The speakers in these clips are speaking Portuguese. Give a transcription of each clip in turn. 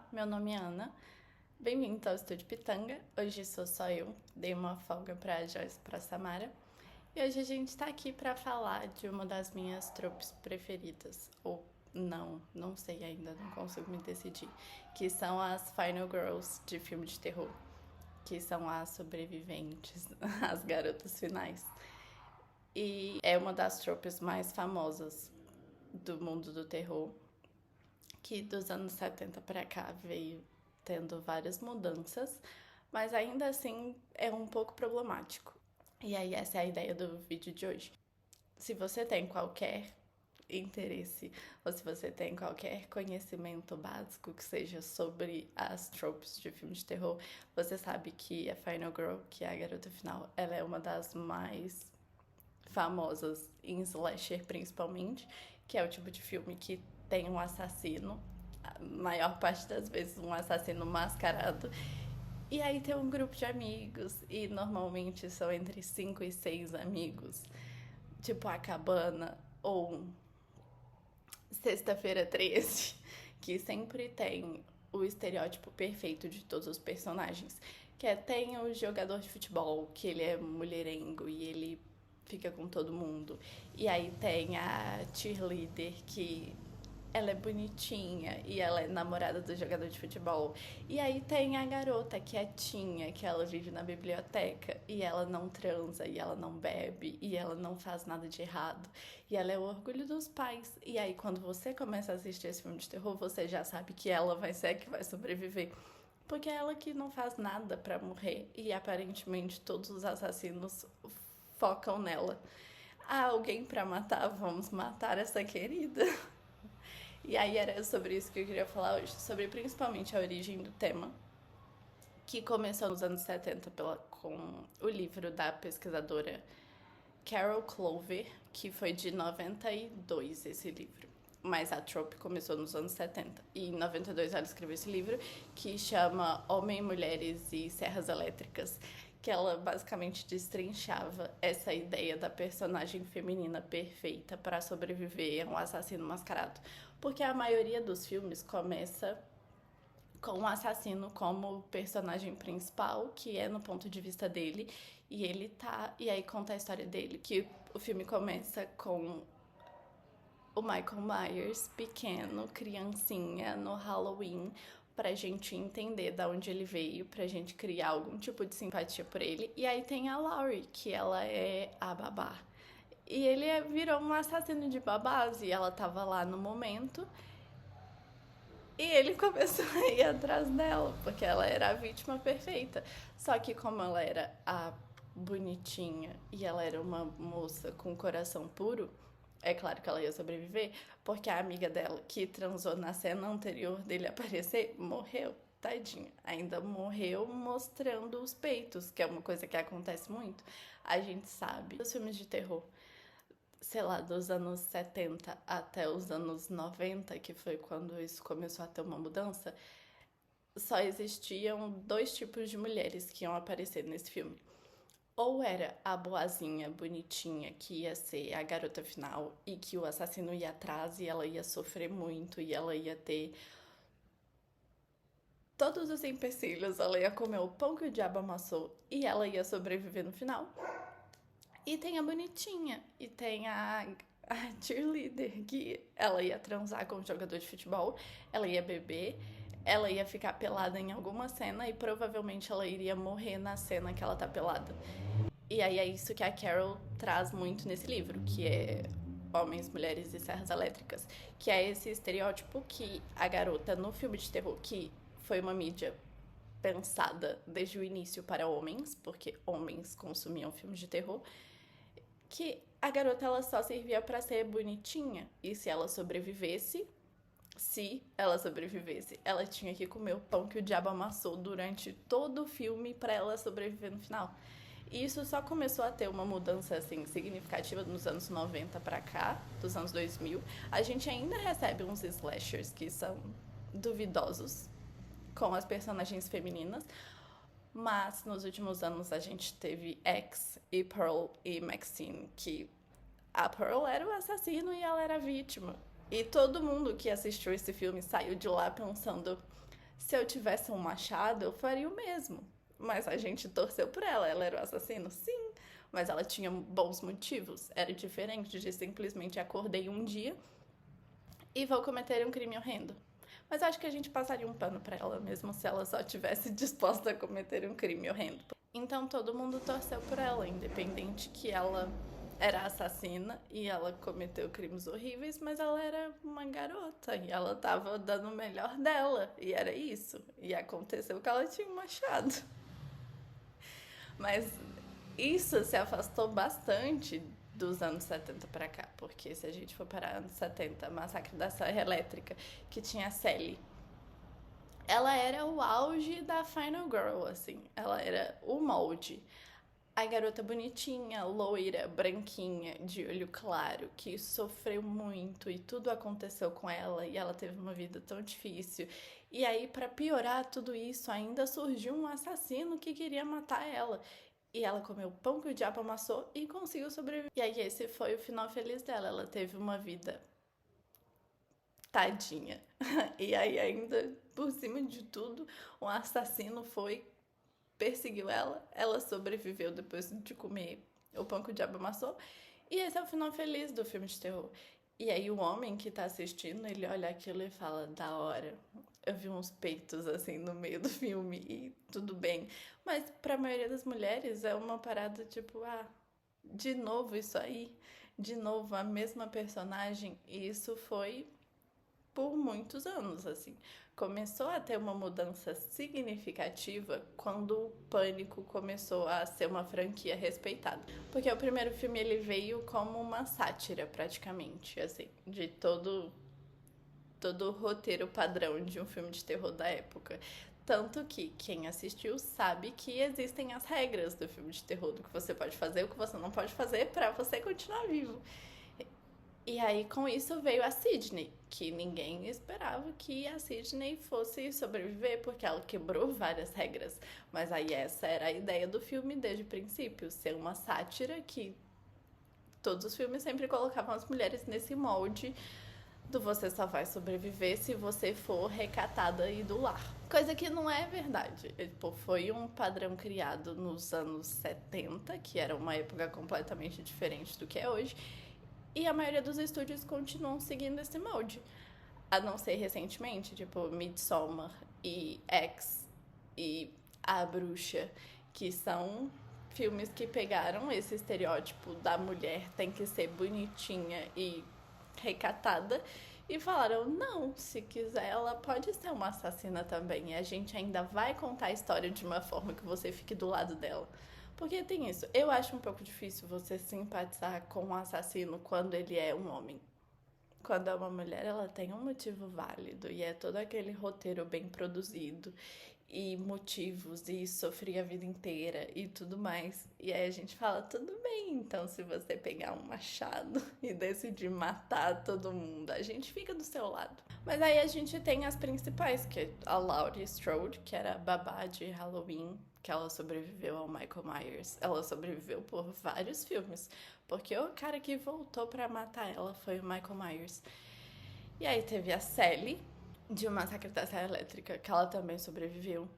Olá, meu nome é Ana. Bem-vindo ao Estúdio Pitanga. Hoje sou só eu, dei uma folga pra Joyce e pra Samara. E hoje a gente tá aqui pra falar de uma das minhas tropes preferidas. Ou não sei ainda, não consigo me decidir. Que são as Final Girls de filme de terror. Que são as sobreviventes, as garotas finais. E é uma das tropes mais famosas do mundo do terror, que dos anos 70 para cá veio tendo várias mudanças, mas ainda assim é um pouco problemático. E aí essa é a ideia do vídeo de hoje. Se você tem qualquer interesse ou se você tem qualquer conhecimento básico que seja sobre as tropes de filme de terror, você sabe que a Final Girl, que é a garota final, ela é uma das mais famosas em slasher principalmente, que é o tipo de filme que tem um assassino, a maior parte das vezes um assassino mascarado, e aí tem um grupo de amigos, e normalmente são entre 5 e 6 amigos, tipo a cabana ou Sexta-feira 13, que sempre tem o estereótipo perfeito de todos os personagens. Que é, tem o jogador de futebol, que ele é mulherengo e ele fica com todo mundo. E aí tem a cheerleader, que ela é bonitinha e ela é namorada do jogador de futebol. E aí tem a garota quietinha, que ela vive na biblioteca e ela não transa e ela não bebe e ela não faz nada de errado. E ela é o orgulho dos pais. E aí quando você começa a assistir esse filme de terror, você já sabe que ela vai ser a que vai sobreviver. Porque é ela que não faz nada pra morrer e aparentemente todos os assassinos focam nela. Há alguém pra matar? Vamos matar essa querida. E aí era sobre isso que eu queria falar hoje, sobre principalmente a origem do tema, que começou nos anos 70 com o livro da pesquisadora Carol Clover, que foi de 92 esse livro. Mas a trope começou nos anos 70. E em 92 ela escreveu esse livro que chama Homem, Mulheres e Serras Elétricas, que ela basicamente destrinchava essa ideia da personagem feminina perfeita para sobreviver a um assassino mascarado. Porque a maioria dos filmes começa com o assassino como personagem principal, que é no ponto de vista dele, e aí conta a história dele, que o filme começa com o Michael Myers pequeno, criancinha, no Halloween, pra gente entender de onde ele veio, pra gente criar algum tipo de simpatia por ele. E aí tem a Laurie, que ela é a babá. E ele virou um assassino de babás e ela tava lá no momento. E ele começou a ir atrás dela, porque ela era a vítima perfeita. Só que como ela era a bonitinha e ela era uma moça com coração puro, é claro que ela ia sobreviver, porque a amiga dela, que transou na cena anterior dele aparecer, morreu. Tadinha. Ainda morreu mostrando os peitos, que é uma coisa que acontece muito. A gente sabe. Os filmes de terror, sei lá, dos anos 70 até os anos 90, que foi quando isso começou a ter uma mudança, só existiam dois tipos de mulheres que iam aparecer nesse filme. Ou era a boazinha bonitinha, que ia ser a garota final e que o assassino ia atrás e ela ia sofrer muito e ela ia ter todos os empecilhos, ela ia comer o pão que o diabo amassou e ela ia sobreviver no final. E tem a bonitinha, e tem a cheerleader, que ela ia transar com o jogador de futebol, ela ia beber, ela ia ficar pelada em alguma cena e provavelmente ela iria morrer na cena que ela tá pelada. E aí é isso que a Carol traz muito nesse livro, que é Homens, Mulheres e Serras Elétricas, que é esse estereótipo que a garota no filme de terror, que foi uma mídia pensada desde o início para homens, porque homens consumiam filmes de terror, que a garota ela só servia para ser bonitinha e se ela sobrevivesse, ela tinha que comer o pão que o diabo amassou durante todo o filme para ela sobreviver no final. E isso só começou a ter uma mudança assim significativa nos anos 90 para cá, dos anos 2000. A gente ainda recebe uns slashers que são duvidosos com as personagens femininas, mas nos últimos anos a gente teve X e Pearl e Maxine, que a Pearl era o assassino e ela era a vítima. E todo mundo que assistiu esse filme saiu de lá pensando: Se eu tivesse um machado, eu faria o mesmo. Mas a gente torceu por ela. Ela era o assassino? Sim. Mas ela tinha bons motivos. Era diferente de simplesmente acordei um dia e vou cometer um crime horrendo. Mas acho que a gente passaria um pano pra ela mesmo se ela só tivesse disposta a cometer um crime horrendo. Então todo mundo torceu por ela, independente que ela era assassina e ela cometeu crimes horríveis, mas ela era uma garota e ela tava dando o melhor dela, e era isso. E aconteceu que ela tinha um machado. Mas isso se afastou bastante dos anos 70 pra cá, porque se a gente for para anos 70, Massacre da Serra Elétrica, que tinha a Sally, ela era o auge da Final Girl, assim. Ela era o molde. A garota bonitinha, loira, branquinha, de olho claro, que sofreu muito e tudo aconteceu com ela e ela teve uma vida tão difícil. E aí, pra piorar tudo isso, ainda surgiu um assassino que queria matar ela. E ela comeu o pão que o diabo amassou e conseguiu sobreviver. E aí, esse foi o final feliz dela. Ela teve uma vida tadinha. E aí, ainda por cima de tudo, um assassino perseguiu ela, ela sobreviveu depois de comer o pão que o diabo amassou, e esse é o final feliz do filme de terror. E aí o homem que tá assistindo, ele olha aquilo e fala, da hora, eu vi uns peitos assim no meio do filme e tudo bem. Mas pra maioria das mulheres é uma parada tipo, de novo isso aí, de novo a mesma personagem, e isso foi por muitos anos, assim. Começou a ter uma mudança significativa quando o Pânico começou a ser uma franquia respeitada. Porque o primeiro filme ele veio como uma sátira, praticamente, assim, de todo o roteiro padrão de um filme de terror da época. Tanto que quem assistiu sabe que existem as regras do filme de terror, do que você pode fazer e o que você não pode fazer pra você continuar vivo. E aí, com isso, veio a Sidney, que ninguém esperava que a Sidney fosse sobreviver, porque ela quebrou várias regras. Mas aí essa era a ideia do filme desde o princípio, ser uma sátira que todos os filmes sempre colocavam as mulheres nesse molde do você só vai sobreviver se você for recatada e do lar. Coisa que não é verdade. Tipo, foi um padrão criado nos anos 70, que era uma época completamente diferente do que é hoje. E a maioria dos estúdios continuam seguindo esse molde. A não ser recentemente, tipo Midsommar e X e A Bruxa, que são filmes que pegaram esse estereótipo da mulher tem que ser bonitinha e recatada e falaram, não, se quiser ela pode ser uma assassina também, e a gente ainda vai contar a história de uma forma que você fique do lado dela. Porque tem isso, eu acho um pouco difícil você simpatizar com um assassino quando ele é um homem. Quando é uma mulher, ela tem um motivo válido e é todo aquele roteiro bem produzido e motivos e sofrer a vida inteira e tudo mais. E aí a gente fala, tudo bem, então se você pegar um machado e decidir matar todo mundo, a gente fica do seu lado. Mas aí a gente tem as principais, que é a Laurie Strode, que era a babá de Halloween, que ela sobreviveu ao Michael Myers. Ela sobreviveu por vários filmes, porque o cara que voltou pra matar ela foi o Michael Myers. E aí teve a Sally, de O Massacre da Serra Elétrica, que ela também sobreviveu.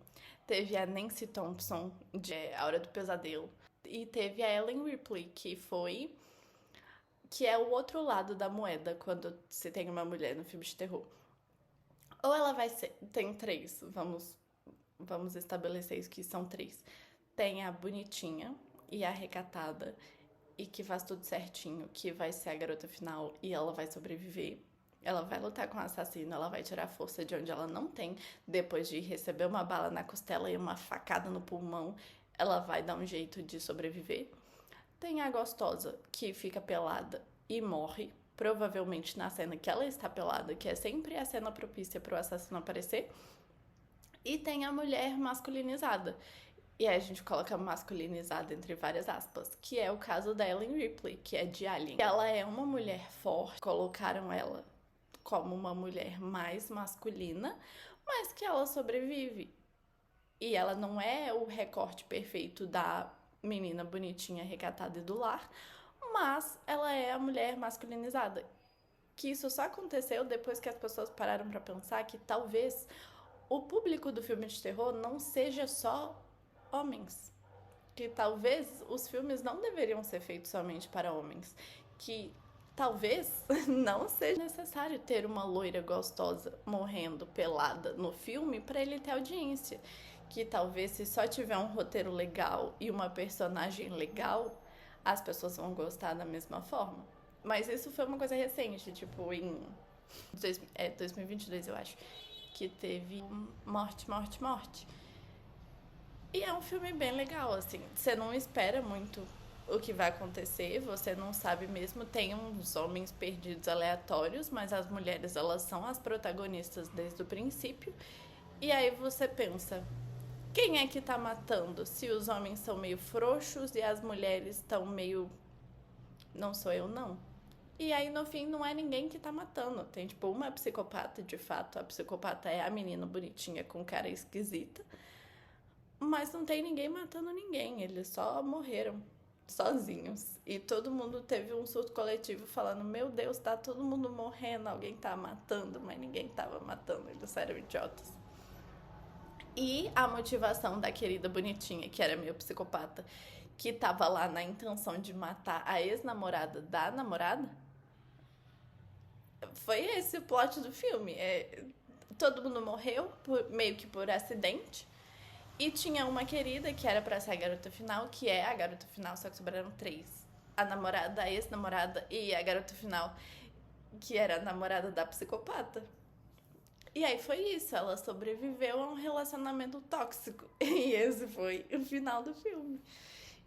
Teve a Nancy Thompson, de A Hora do Pesadelo. E teve a Ellen Ripley, que é o outro lado da moeda quando se tem uma mulher no filme de terror. Ou ela vai ser... Tem três, vamos estabelecer isso, que são três. Tem a bonitinha e a recatada, e que faz tudo certinho, que vai ser a garota final e ela vai sobreviver. Ela vai lutar com o assassino, ela vai tirar força de onde ela não tem, depois de receber uma bala na costela e uma facada no pulmão, ela vai dar um jeito de sobreviver. Tem a gostosa, que fica pelada e morre, provavelmente na cena que ela está pelada, que é sempre a cena propícia para o assassino aparecer. E tem a mulher masculinizada. E aí a gente coloca masculinizada entre várias aspas, que é o caso da Ellen Ripley, que é de Alien. Ela é uma mulher forte, colocaram ela como uma mulher mais masculina, mas que ela sobrevive. E ela não é o recorte perfeito da menina bonitinha, recatada e do lar, mas ela é a mulher masculinizada. Que isso só aconteceu depois que as pessoas pararam pra pensar que talvez o público do filme de terror não seja só homens. Que talvez os filmes não deveriam ser feitos somente para homens. Que talvez não seja necessário ter uma loira gostosa morrendo pelada no filme para ele ter audiência. Que talvez se só tiver um roteiro legal e uma personagem legal, as pessoas vão gostar da mesma forma. Mas isso foi uma coisa recente, tipo em 2022, eu acho, que teve Morte, Morte, Morte. E é um filme bem legal, assim. Você não espera muito o que vai acontecer, você não sabe mesmo. Tem uns homens perdidos aleatórios, mas as mulheres, elas são as protagonistas desde o princípio. E aí você pensa, quem é que tá matando? Se os homens são meio frouxos e as mulheres estão meio... Não sou eu, não. E aí, no fim, não é ninguém que tá matando. Tem, tipo, uma psicopata, de fato. A psicopata é a menina bonitinha com cara esquisita. Mas não tem ninguém matando ninguém. Eles só morreram sozinhos. E todo mundo teve um surto coletivo falando, meu Deus, tá todo mundo morrendo. Alguém tá matando, mas ninguém tava matando. Eles eram idiotas. E a motivação da querida bonitinha, que era meio psicopata, que tava lá na intenção de matar a ex-namorada da namorada, foi esse o plot do filme. Todo mundo morreu, meio que por acidente. E tinha uma querida que era pra ser a garota final, que é a garota final, só que sobraram 3. A namorada, a ex-namorada e a garota final, que era a namorada da psicopata. E aí foi isso, ela sobreviveu a um relacionamento tóxico. E esse foi o final do filme.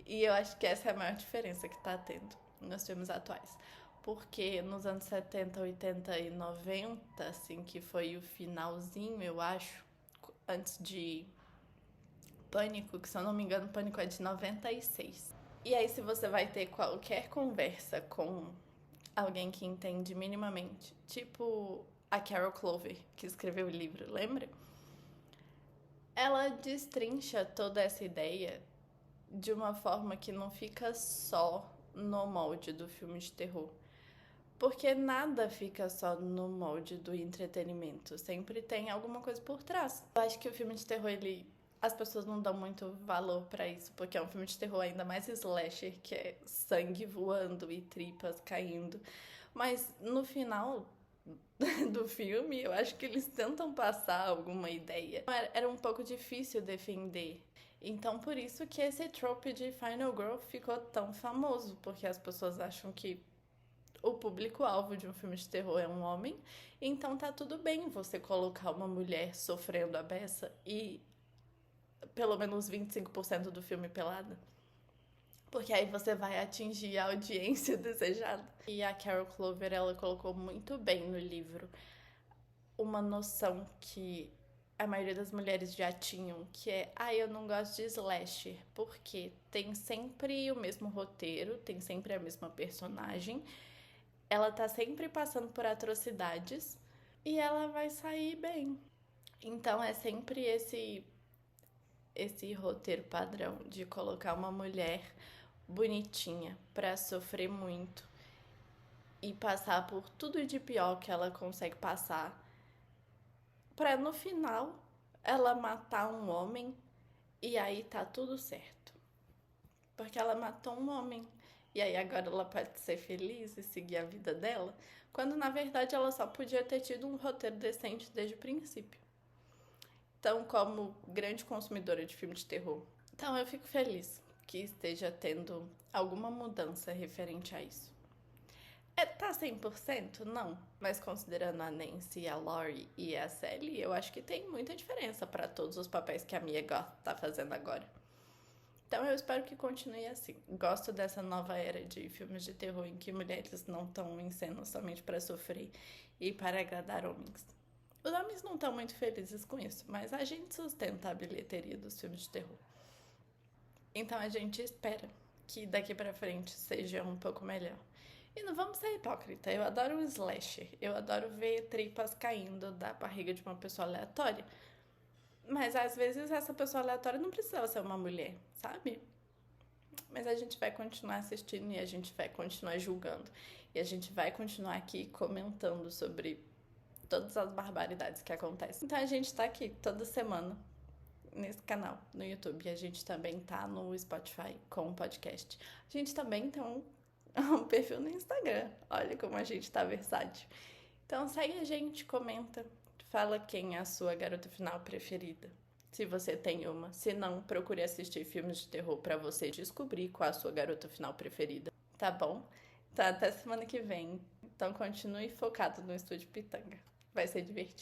E eu acho que essa é a maior diferença que tá tendo nos filmes atuais. Porque nos anos 70, 80 e 90, assim, que foi o finalzinho, eu acho, antes de Pânico, que se eu não me engano, Pânico é de 96. E aí, se você vai ter qualquer conversa com alguém que entende minimamente, tipo a Carol Clover, que escreveu o livro, lembra? Ela destrincha toda essa ideia de uma forma que não fica só no molde do filme de terror. Porque nada fica só no molde do entretenimento. Sempre tem alguma coisa por trás. Eu acho que o filme de terror, as pessoas não dão muito valor pra isso, porque é um filme de terror ainda mais slasher, que é sangue voando e tripas caindo. Mas no final do filme, eu acho que eles tentam passar alguma ideia. Era um pouco difícil defender. Então, por isso que esse trope de Final Girl ficou tão famoso, porque as pessoas acham que o público-alvo de um filme de terror é um homem, então tá tudo bem você colocar uma mulher sofrendo a beça e pelo menos 25% do filme pelada. Porque aí você vai atingir a audiência desejada. E a Carol Clover, ela colocou muito bem no livro uma noção que a maioria das mulheres já tinham, que é, eu não gosto de slasher, porque tem sempre o mesmo roteiro, tem sempre a mesma personagem, ela tá sempre passando por atrocidades e ela vai sair bem. Então é sempre esse roteiro padrão de colocar uma mulher bonitinha pra sofrer muito e passar por tudo de pior que ela consegue passar, pra no final ela matar um homem e aí tá tudo certo. Porque ela matou um homem e aí agora ela pode ser feliz e seguir a vida dela, quando na verdade ela só podia ter tido um roteiro decente desde o princípio. Então, como grande consumidora de filme de terror, então eu fico feliz que esteja tendo alguma mudança referente a isso. Tá 100%? Não. Mas considerando a Nancy, a Laurie e a Sally, eu acho que tem muita diferença para todos os papéis que a Mia Goth tá fazendo agora. Então eu espero que continue assim. Gosto dessa nova era de filmes de terror em que mulheres não estão em cena somente para sofrer e para agradar homens. Os homens não estão muito felizes com isso, mas a gente sustenta a bilheteria dos filmes de terror. Então a gente espera que daqui pra frente seja um pouco melhor. E não vamos ser hipócrita, eu adoro um slasher, eu adoro ver tripas caindo da barriga de uma pessoa aleatória. Mas às vezes essa pessoa aleatória não precisava ser uma mulher, sabe? Mas a gente vai continuar assistindo e a gente vai continuar julgando. E a gente vai continuar aqui comentando sobre todas as barbaridades que acontecem. Então a gente tá aqui toda semana nesse canal no YouTube. A gente também tá no Spotify com o podcast. A gente também tem um perfil no Instagram. Olha como a gente tá versátil. Então segue a gente, comenta, fala quem é a sua garota final preferida. Se você tem uma. Se não, procure assistir filmes de terror pra você descobrir qual é a sua garota final preferida. Tá bom? Então até semana que vem. Então continue focado no Estúdio Pitanga. Vai ser divertido.